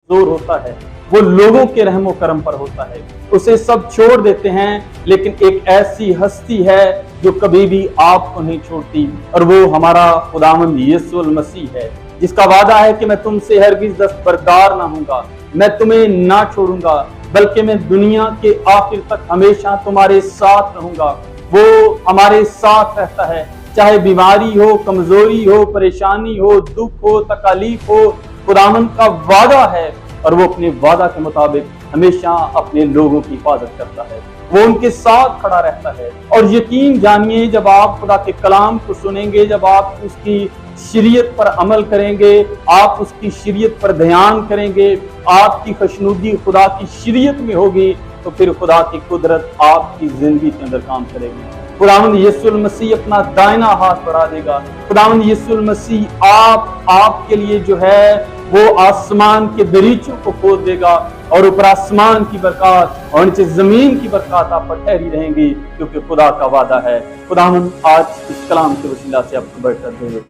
जोर होता है वो लोगों के रहमो करम पर होता है। उसे सब छोड़ देते हैं, लेकिन एक ऐसी हस्ती है जो कभी भी आपको नहीं छोड़ती, और वो हमारा खुदावंद यीशु मसीह है, जिसका वादा है कि मैं तुमसे हरगिज दस्तबरदार ना होऊंगा, मैं तुम्हें ना छोड़ूंगा, बल्कि मैं दुनिया के आखिर तक हमेशा तुम्हारे साथ रहूंगा। वो हमारे साथ रहता है, चाहे बीमारी हो, कमजोरी हो, परेशानी हो, दुख हो, तकलीफ हो, खुदावंद का वादा है, और वो अपने वादा के मुताबिक हमेशा अपने लोगों की हिफाजत करता है। वो उनके साथ खड़ा रहता है। और यकीन जानिए, जब आप खुदा के कलाम को सुनेंगे, जब आप उसकी शरीयत पर अमल करेंगे, आप उसकी शरीयत पर ध्यान करेंगे, आपकी खुशनुदी खुदा की शरीयत में होगी, तो फिर खुदा की कुदरत आपकी जिंदगी के अंदर काम करेगी। खुदावंद यीशु मसीह अपना दाहिना हाथ बढ़ा देगा। खुदावंद यीशु मसीह आपके लिए जो है वो आसमान के दरीचों को खोल देगा, और ऊपर आसमान की बरकत और नीचे जमीन की बरकत आप पर ठहरी रहेंगी, क्योंकि खुदा का वादा है। खुदावंद आज इस कलाम के वसीला से आपको बरकत दे।